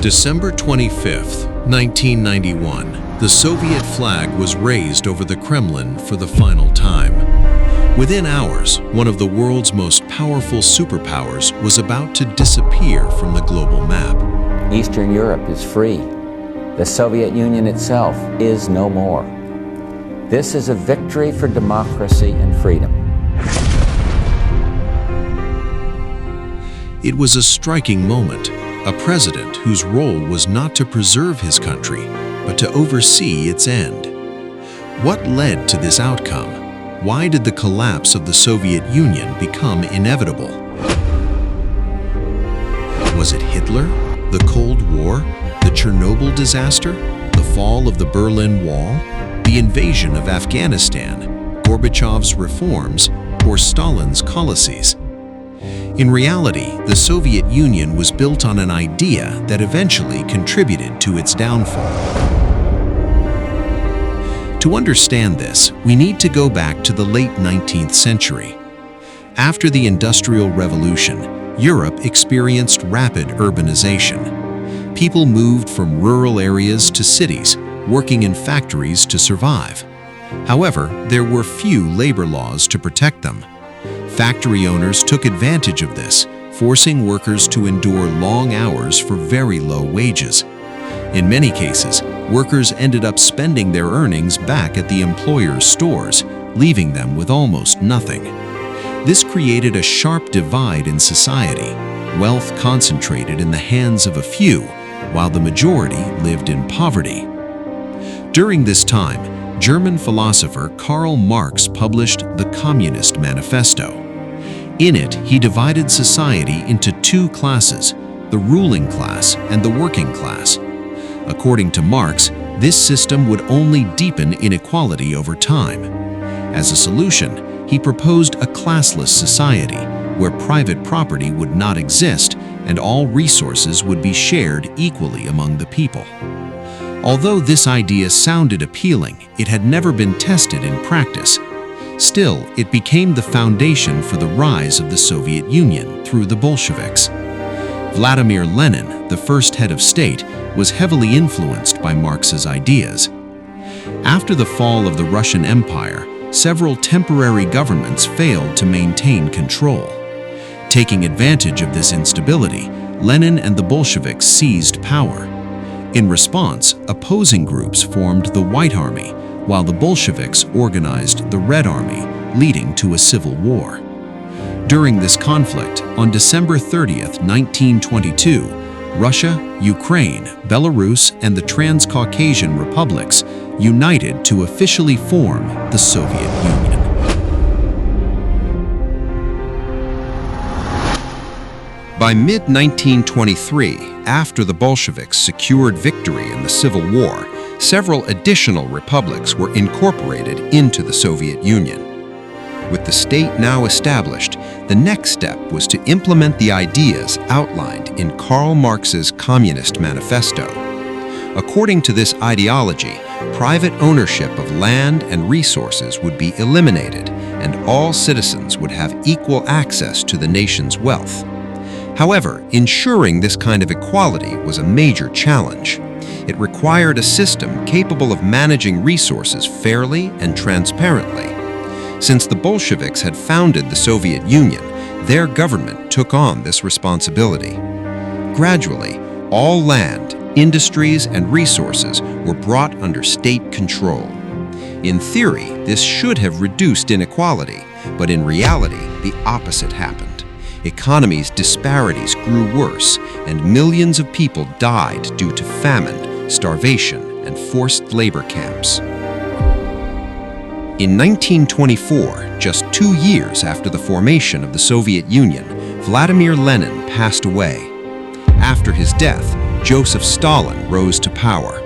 December 25, 1991, the Soviet flag was raised over the Kremlin for the final time. Within hours, one of the world's most powerful superpowers was about to disappear from the global map. Eastern Europe is free. The Soviet Union itself is no more. This is a victory for democracy and freedom. It was a striking moment. A president whose role was not to preserve his country, but to oversee its end. What led to this outcome? Why did the collapse of the Soviet Union become inevitable? Was it Hitler, the Cold War, the Chernobyl disaster, the fall of the Berlin Wall, the invasion of Afghanistan, Gorbachev's reforms, or Stalin's policies? In reality, the Soviet Union was built on an idea that eventually contributed to its downfall. To understand this, we need to go back to the late 19th century. After the Industrial Revolution, Europe experienced rapid urbanization. People moved from rural areas to cities, working in factories to survive. However, there were few labor laws to protect them. Factory owners took advantage of this, forcing workers to endure long hours for very low wages. In many cases, workers ended up spending their earnings back at the employer's stores, leaving them with almost nothing. This created a sharp divide in society. Wealth concentrated in the hands of a few, while the majority lived in poverty. During this time, German philosopher Karl Marx published the Communist Manifesto. In it, he divided society into two classes, the ruling class and the working class. According to Marx, this system would only deepen inequality over time. As a solution, he proposed a classless society, where private property would not exist and all resources would be shared equally among the people. Although this idea sounded appealing, it had never been tested in practice. Still, it became the foundation for the rise of the Soviet Union through the Bolsheviks. Vladimir Lenin, the first head of state, was heavily influenced by Marx's ideas. After the fall of the Russian Empire, several temporary governments failed to maintain control. Taking advantage of this instability, Lenin and the Bolsheviks seized power. In response, opposing groups formed the White Army, while the Bolsheviks organized the Red Army, leading to a civil war. During this conflict, on December 30th, 1922, Russia, Ukraine, Belarus, and the Transcaucasian republics united to officially form the Soviet Union. By mid-1923, after the Bolsheviks secured victory in the Civil War, several additional republics were incorporated into the Soviet Union. With the state now established, the next step was to implement the ideas outlined in Karl Marx's Communist Manifesto. According to this ideology, private ownership of land and resources would be eliminated, and all citizens would have equal access to the nation's wealth. However, ensuring this kind of equality was a major challenge. It required a system capable of managing resources fairly and transparently. Since the Bolsheviks had founded the Soviet Union, their government took on this responsibility. Gradually, all land, industries, and resources were brought under state control. In theory, this should have reduced inequality, but in reality, the opposite happened. Economies' disparities grew worse, and millions of people died due to famine, starvation, and forced labor camps. In 1924, just 2 years after the formation of the Soviet Union, Vladimir Lenin passed away. After his death, Joseph Stalin rose to power.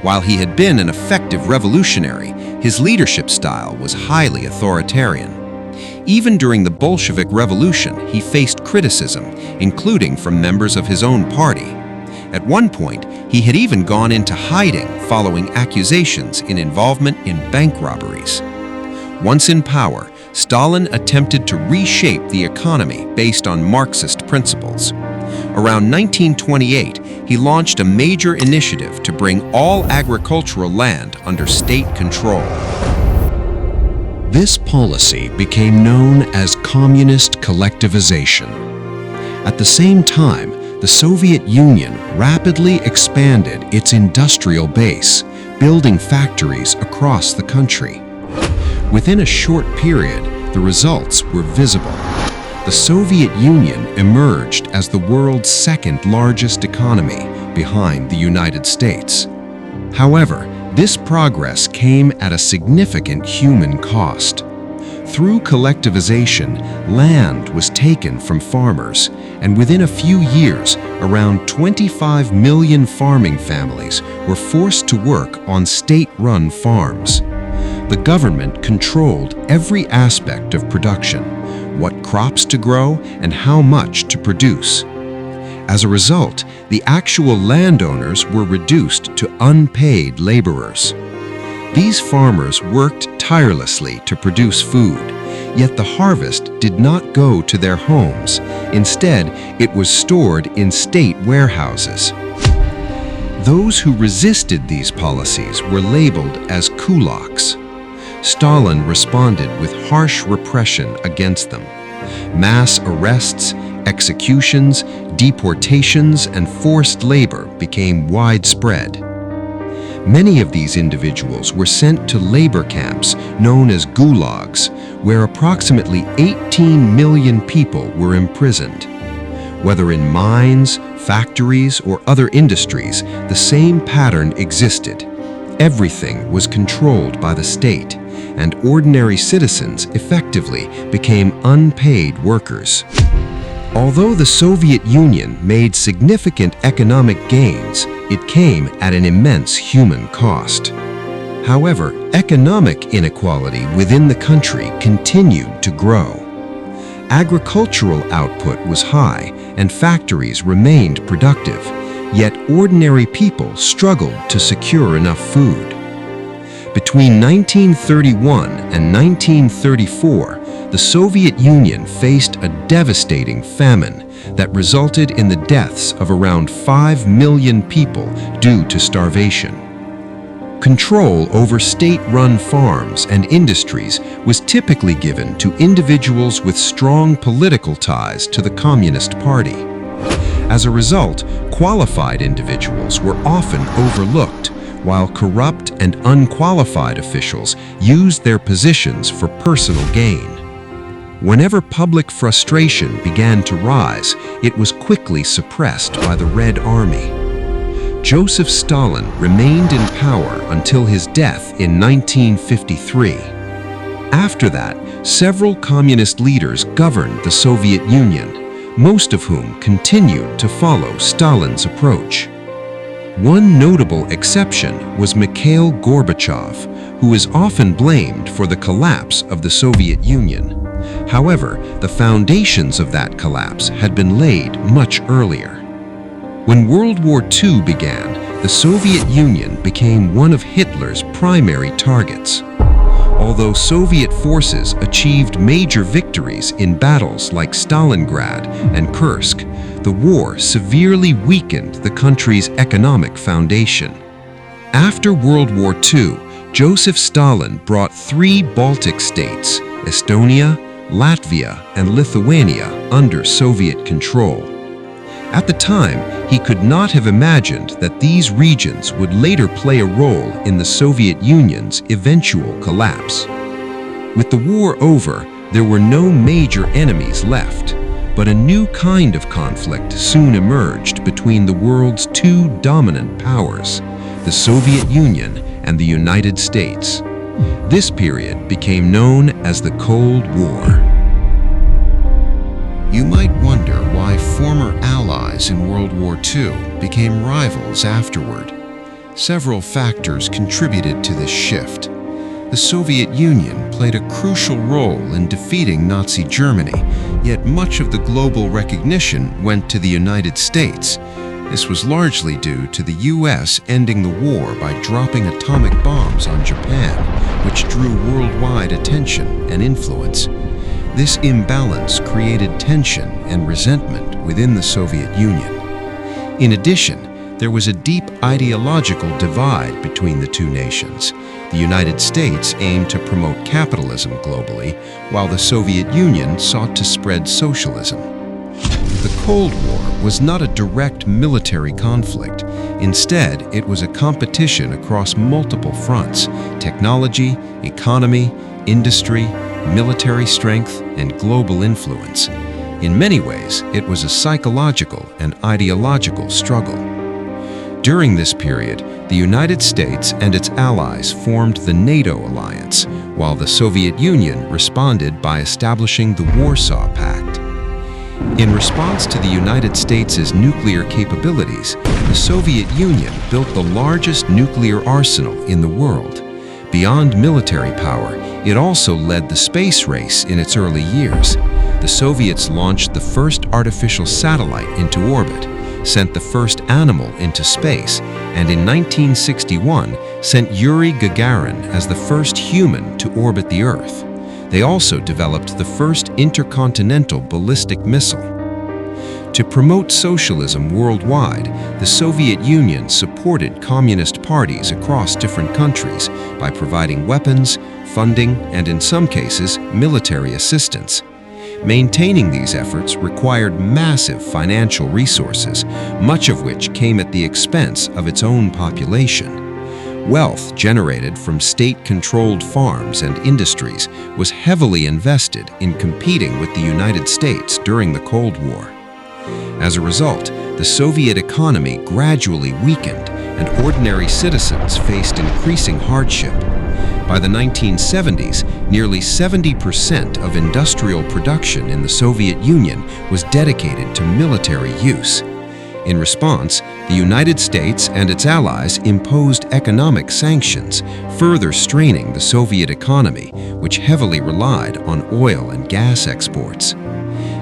While he had been an effective revolutionary, his leadership style was highly authoritarian. Even during the Bolshevik Revolution, he faced criticism, including from members of his own party. At one point, he had even gone into hiding following accusations in involvement in bank robberies. Once in power, Stalin attempted to reshape the economy based on Marxist principles. Around 1928, he launched a major initiative to bring all agricultural land under state control. This policy became known as communist collectivization. At the same time, the Soviet Union rapidly expanded its industrial base, building factories across the country. Within a short period, the results were visible. The Soviet Union emerged as the world's second largest economy, behind the United States. However, this progress came at a significant human cost. Through collectivization, land was taken from farmers, and within a few years, around 25 million farming families were forced to work on state-run farms. The government controlled every aspect of production, what crops to grow and how much to produce. As a result, the actual landowners were reduced to unpaid laborers. These farmers worked tirelessly to produce food, yet the harvest did not go to their homes. Instead, it was stored in state warehouses. Those who resisted these policies were labeled as kulaks. Stalin responded with harsh repression against them. Mass arrests, executions, deportations, and forced labor became widespread. Many of these individuals were sent to labor camps known as gulags, where approximately 18 million people were imprisoned. Whether in mines, factories, or other industries, the same pattern existed. Everything was controlled by the state, and ordinary citizens effectively became unpaid workers. Although the Soviet Union made significant economic gains, it came at an immense human cost. However, economic inequality within the country continued to grow. Agricultural output was high and factories remained productive, yet ordinary people struggled to secure enough food. Between 1931 and 1934, the Soviet Union faced a devastating famine that resulted in the deaths of around 5 million people due to starvation. Control over state-run farms and industries was typically given to individuals with strong political ties to the Communist Party. As a result, qualified individuals were often overlooked, while corrupt and unqualified officials used their positions for personal gain. Whenever public frustration began to rise, it was quickly suppressed by the Red Army. Joseph Stalin remained in power until his death in 1953. After that, several communist leaders governed the Soviet Union, most of whom continued to follow Stalin's approach. One notable exception was Mikhail Gorbachev, who is often blamed for the collapse of the Soviet Union. However, the foundations of that collapse had been laid much earlier. When World War II began, the Soviet Union became one of Hitler's primary targets. Although Soviet forces achieved major victories in battles like Stalingrad and Kursk, the war severely weakened the country's economic foundation. After World War II, Joseph Stalin brought 3 Baltic states, Estonia, Latvia, and Lithuania, under Soviet control. At the time, he could not have imagined that these regions would later play a role in the Soviet Union's eventual collapse. With the war over, there were no major enemies left, but a new kind of conflict soon emerged between the world's 2 dominant powers, the Soviet Union and the United States. This period became known as the Cold War. You might wonder why former allies in World War II became rivals afterward. Several factors contributed to this shift. The Soviet Union played a crucial role in defeating Nazi Germany, yet much of the global recognition went to the United States. This was largely due to the US ending the war by dropping atomic bombs on Japan, which drew worldwide attention and influence. This imbalance created tension and resentment within the Soviet Union. In addition, there was a deep ideological divide between the two nations. The United States aimed to promote capitalism globally, while the Soviet Union sought to spread socialism. The Cold War was not a direct military conflict. Instead, it was a competition across multiple fronts: technology, economy, industry, military strength, and global influence. In many ways, it was a psychological and ideological struggle. During this period, the United States and its allies formed the NATO alliance, while the Soviet Union responded by establishing the Warsaw Pact. In response to the United States' nuclear capabilities, the Soviet Union built the largest nuclear arsenal in the world. Beyond military power, it also led the space race in its early years. The Soviets launched the first artificial satellite into orbit, sent the first animal into space, and in 1961 sent Yuri Gagarin as the first human to orbit the Earth. They also developed the first intercontinental ballistic missile. To promote socialism worldwide, the Soviet Union supported communist parties across different countries by providing weapons, funding, and in some cases, military assistance. Maintaining these efforts required massive financial resources, much of which came at the expense of its own population. Wealth generated from state-controlled farms and industries was heavily invested in competing with the United States during the Cold War. As a result, the Soviet economy gradually weakened, and ordinary citizens faced increasing hardship. By the 1970s, nearly 70% of industrial production in the Soviet Union was dedicated to military use. In response, the United States and its allies imposed economic sanctions, further straining the Soviet economy, which heavily relied on oil and gas exports.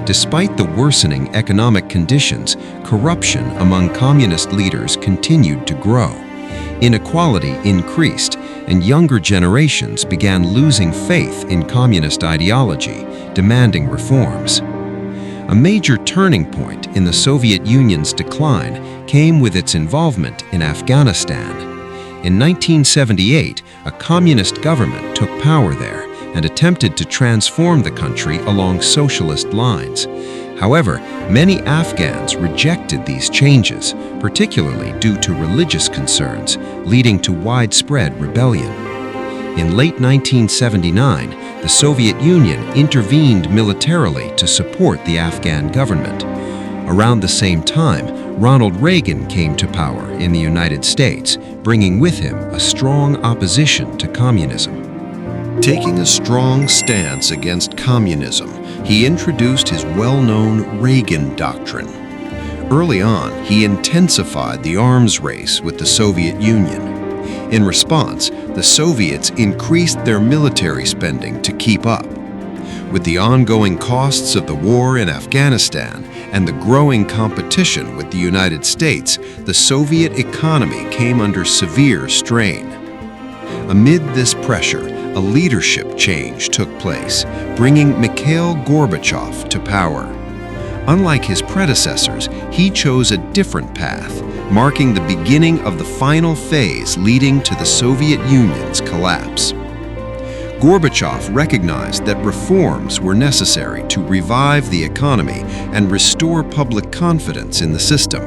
Despite the worsening economic conditions, corruption among communist leaders continued to grow. Inequality increased, and younger generations began losing faith in communist ideology, demanding reforms. A major turning point in the Soviet Union's decline came with its involvement in Afghanistan. In 1978, a communist government took power there and attempted to transform the country along socialist lines. However, many Afghans rejected these changes, particularly due to religious concerns, leading to widespread rebellion. In late 1979, the Soviet Union intervened militarily to support the Afghan government. Around the same time, Ronald Reagan came to power in the United States, bringing with him a strong opposition to communism. Taking a strong stance against communism, he introduced his well-known Reagan Doctrine. Early on, he intensified the arms race with the Soviet Union. In response, the Soviets increased their military spending to keep up. With the ongoing costs of the war in Afghanistan and the growing competition with the United States, the Soviet economy came under severe strain. Amid this pressure, a leadership change took place, bringing Mikhail Gorbachev to power. Unlike his predecessors, he chose a different path, marking the beginning of the final phase leading to the Soviet Union's collapse. Gorbachev recognized that reforms were necessary to revive the economy and restore public confidence in the system.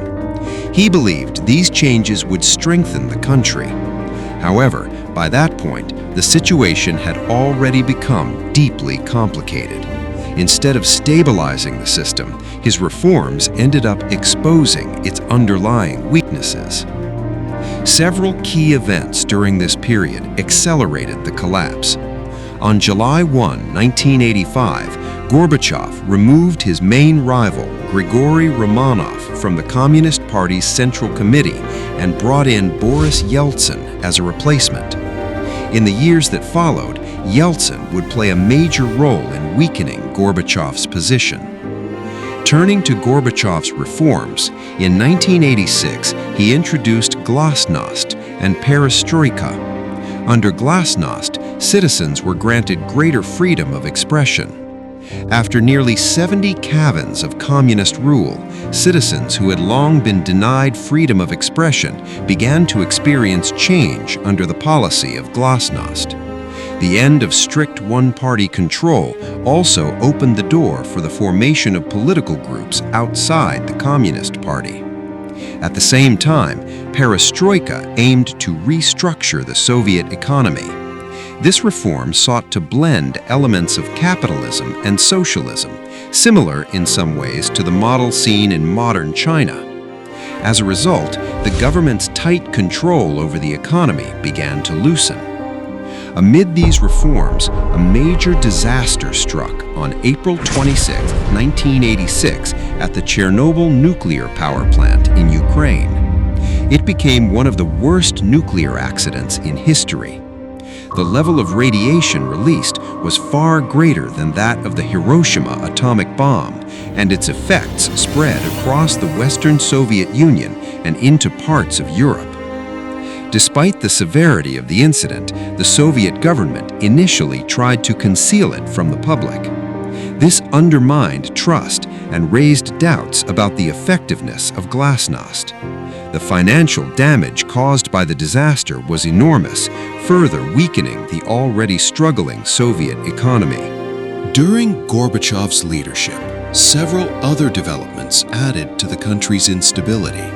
He believed these changes would strengthen the country. However, by that point, the situation had already become deeply complicated. Instead of stabilizing the system, his reforms ended up exposing its underlying weaknesses. Several key events during this period accelerated the collapse. On July 1, 1985, Gorbachev removed his main rival, Grigory Romanov, from the Communist Party's Central Committee and brought in Boris Yeltsin as a replacement. In the years that followed, Yeltsin would play a major role in weakening Gorbachev's position. Turning to Gorbachev's reforms, in 1986 he introduced Glasnost and Perestroika. Under Glasnost, citizens were granted greater freedom of expression. After nearly 70 kavans of communist rule, citizens who had long been denied freedom of expression began to experience change under the policy of Glasnost. The end of strict one-party control also opened the door for the formation of political groups outside the Communist Party. At the same time, Perestroika aimed to restructure the Soviet economy. This reform sought to blend elements of capitalism and socialism, similar in some ways to the model seen in modern China. As a result, the government's tight control over the economy began to loosen. Amid these reforms, a major disaster struck on April 26, 1986, at the Chernobyl nuclear power plant in Ukraine. It became one of the worst nuclear accidents in history. The level of radiation released was far greater than that of the Hiroshima atomic bomb, and its effects spread across the Western Soviet Union and into parts of Europe. Despite the severity of the incident, the Soviet government initially tried to conceal it from the public. This undermined trust and raised doubts about the effectiveness of Glasnost. The financial damage caused by the disaster was enormous, further weakening the already struggling Soviet economy. During Gorbachev's leadership, several other developments added to the country's instability.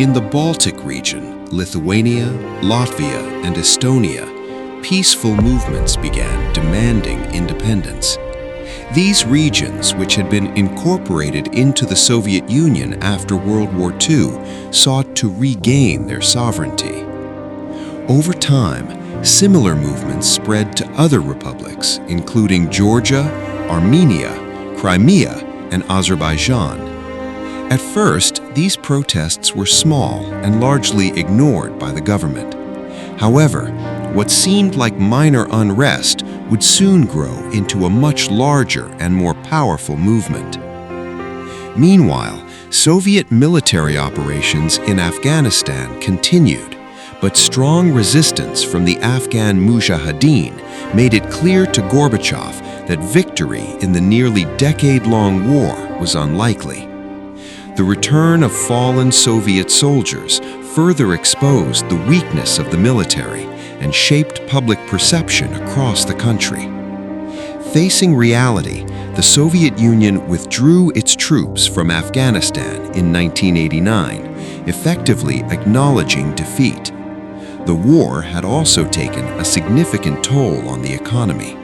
In the Baltic region, Lithuania, Latvia, and Estonia, peaceful movements began demanding independence. These regions, which had been incorporated into the Soviet Union after World War II, sought to regain their sovereignty. Over time, similar movements spread to other republics, including Georgia, Armenia, Crimea, and Azerbaijan. At first, these protests were small and largely ignored by the government. However, what seemed like minor unrest would soon grow into a much larger and more powerful movement. Meanwhile, Soviet military operations in Afghanistan continued, but strong resistance from the Afghan Mujahideen made it clear to Gorbachev that victory in the nearly decade-long war was unlikely. The return of fallen Soviet soldiers further exposed the weakness of the military and shaped public perception across the country. Facing reality, the Soviet Union withdrew its troops from Afghanistan in 1989, effectively acknowledging defeat. The war had also taken a significant toll on the economy.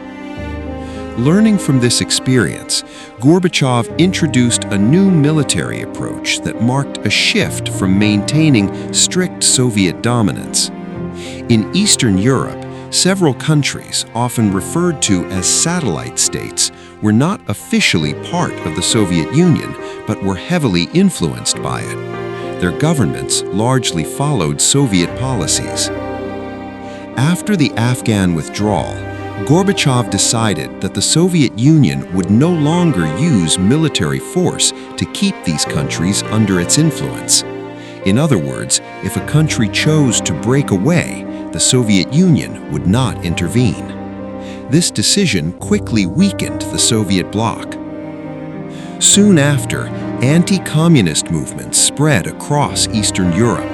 Learning from this experience, Gorbachev introduced a new military approach that marked a shift from maintaining strict Soviet dominance. In Eastern Europe, several countries, often referred to as satellite states, were not officially part of the Soviet Union, but were heavily influenced by it. Their governments largely followed Soviet policies. After the Afghan withdrawal, Gorbachev decided that the Soviet Union would no longer use military force to keep these countries under its influence. In other words, if a country chose to break away, the Soviet Union would not intervene. This decision quickly weakened the Soviet bloc. Soon after, anti-communist movements spread across Eastern Europe.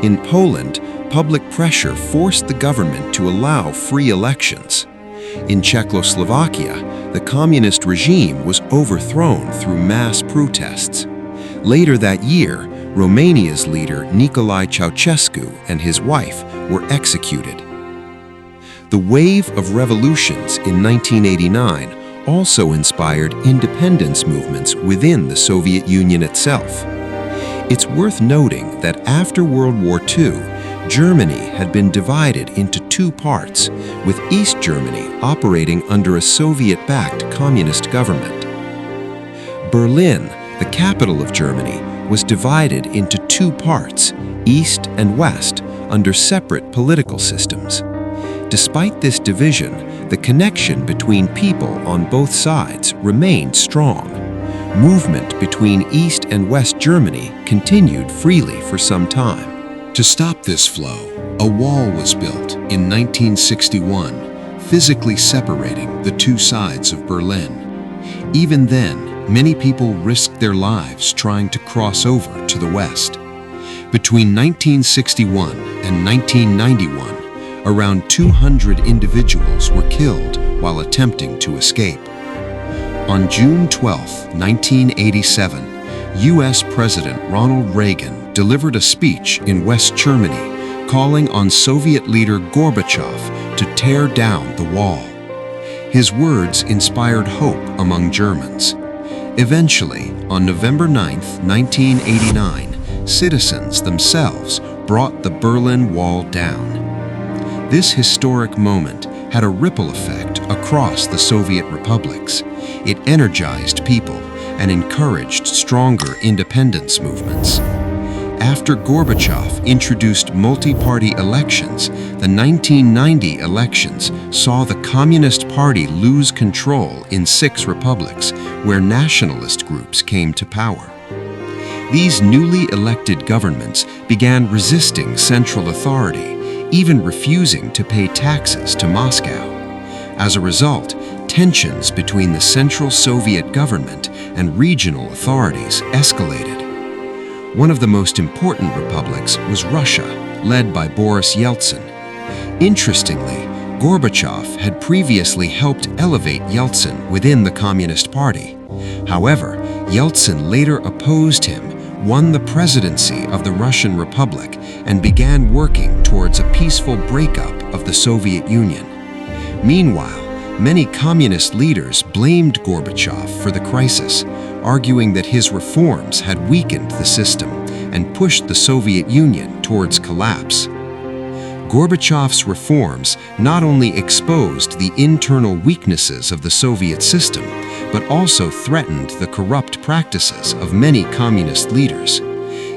In Poland, public pressure forced the government to allow free elections. In Czechoslovakia, the communist regime was overthrown through mass protests. Later that year, Romania's leader Nicolae Ceausescu and his wife were executed. The wave of revolutions in 1989 also inspired independence movements within the Soviet Union itself. It's worth noting that after World War II, Germany had been divided into two parts, with East Germany operating under a Soviet-backed communist government. Berlin, the capital of Germany, was divided into two parts, East and West, under separate political systems. Despite this division, the connection between people on both sides remained strong. Movement between East and West Germany continued freely for some time. To stop this flow, a wall was built in 1961, physically separating the two sides of Berlin. Even then, many people risked their lives trying to cross over to the West. Between 1961 and 1991, around 200 individuals were killed while attempting to escape. On June 12, 1987, U.S. President Ronald Reagan delivered a speech in West Germany calling on Soviet leader Gorbachev to tear down the wall. His words inspired hope among Germans. Eventually, on November 9, 1989, citizens themselves brought the Berlin Wall down. This historic moment had a ripple effect across the Soviet republics. It energized people and encouraged stronger independence movements. After Gorbachev introduced multi-party elections, the 1990 elections saw the Communist Party lose control in 6 republics where nationalist groups came to power. These newly elected governments began resisting central authority, even refusing to pay taxes to Moscow. As a result, tensions between the Central Soviet government and regional authorities escalated. One of the most important republics was Russia, led by Boris Yeltsin. Interestingly, Gorbachev had previously helped elevate Yeltsin within the Communist Party. However, Yeltsin later opposed him, won the presidency of the Russian Republic, and began working towards a peaceful breakup of the Soviet Union. Meanwhile, many communist leaders blamed Gorbachev for the crisis, arguing that his reforms had weakened the system and pushed the Soviet Union towards collapse. Gorbachev's reforms not only exposed the internal weaknesses of the Soviet system, but also threatened the corrupt practices of many communist leaders.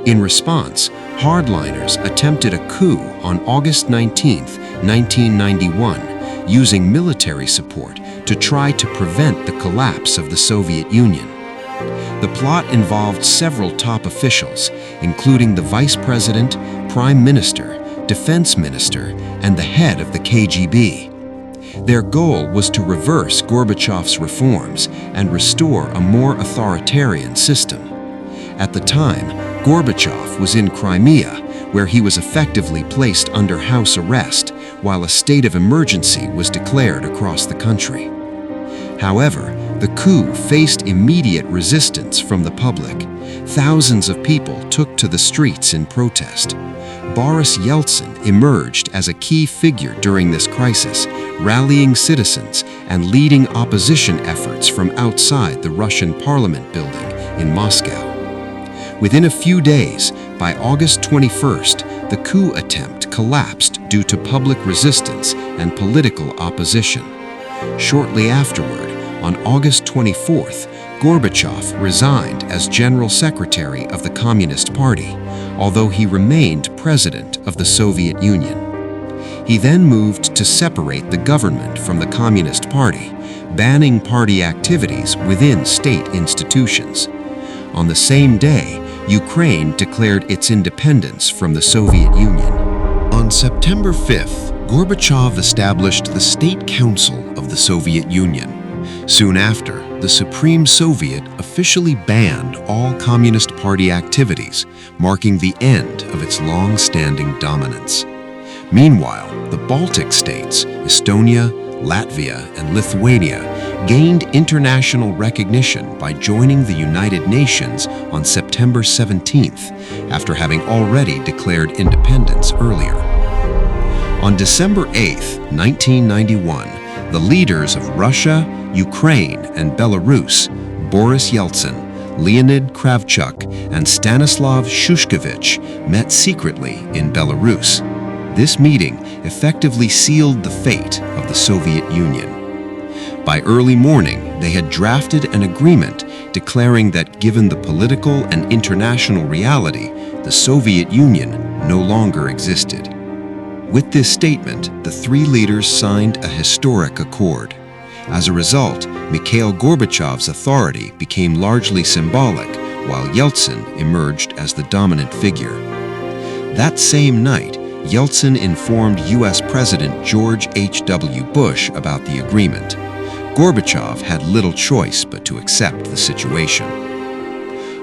In response, hardliners attempted a coup on August 19, 1991, using military support to try to prevent the collapse of the Soviet Union. The plot involved several top officials, including the vice president, prime minister, defense minister, and the head of the KGB. Their goal was to reverse Gorbachev's reforms and restore a more authoritarian system. At the time, Gorbachev was in Crimea, where he was effectively placed under house arrest, while a state of emergency was declared across the country. However, the coup faced immediate resistance from the public. Thousands of people took to the streets in protest. Boris Yeltsin emerged as a key figure during this crisis, rallying citizens and leading opposition efforts from outside the Russian parliament building in Moscow. Within a few days, by August 21st, the coup attempt collapsed due to public resistance and political opposition. Shortly afterward, on August 24th, Gorbachev resigned as General Secretary of the Communist Party, although he remained President of the Soviet Union. He then moved to separate the government from the Communist Party, banning party activities within state institutions. On the same day, Ukraine declared its independence from the Soviet Union. On September 5th, Gorbachev established the State Council of the Soviet Union. Soon after, the Supreme Soviet officially banned all Communist Party activities, marking the end of its long-standing dominance. Meanwhile, the Baltic states, Estonia, Latvia, and Lithuania, gained international recognition by joining the United Nations on September 17th, after having already declared independence earlier. On December 8, 1991, the leaders of Russia, Ukraine, and Belarus, Boris Yeltsin, Leonid Kravchuk, and Stanislav Shushkevich, met secretly in Belarus. This meeting effectively sealed the fate of the Soviet Union. By early morning, they had drafted an agreement declaring that given the political and international reality, the Soviet Union no longer existed. With this statement, the three leaders signed a historic accord. As a result, Mikhail Gorbachev's authority became largely symbolic, while Yeltsin emerged as the dominant figure. That same night, Yeltsin informed U.S. President George H.W. Bush about the agreement. Gorbachev had little choice but to accept the situation.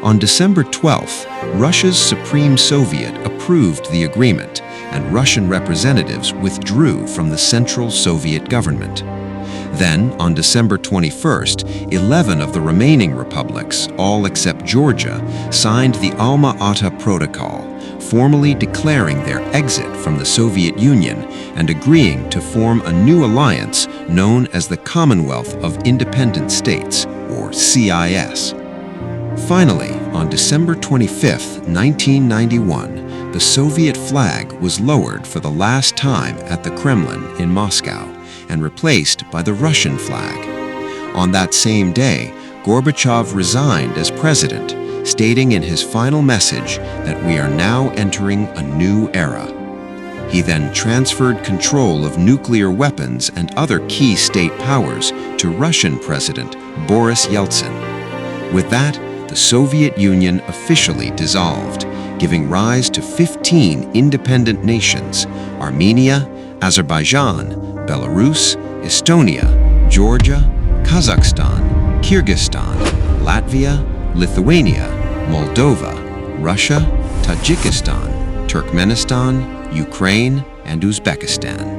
On December 12th, Russia's Supreme Soviet approved the agreement, and Russian representatives withdrew from the Central Soviet government. Then, on December 21st, 11 of the remaining republics, all except Georgia, signed the Alma-Ata Protocol, formally declaring their exit from the Soviet Union and agreeing to form a new alliance known as the Commonwealth of Independent States, or CIS. Finally, on December 25, 1991, the Soviet flag was lowered for the last time at the Kremlin in Moscow and replaced by the Russian flag. On that same day, Gorbachev resigned as president, stating in his final message that we are now entering a new era. He then transferred control of nuclear weapons and other key state powers to Russian President Boris Yeltsin. With that, the Soviet Union officially dissolved, giving rise to 15 independent nations: Armenia, Azerbaijan, Belarus, Estonia, Georgia, Kazakhstan, Kyrgyzstan, Latvia, Lithuania, Moldova, Russia, Tajikistan, Turkmenistan, Ukraine, and Uzbekistan.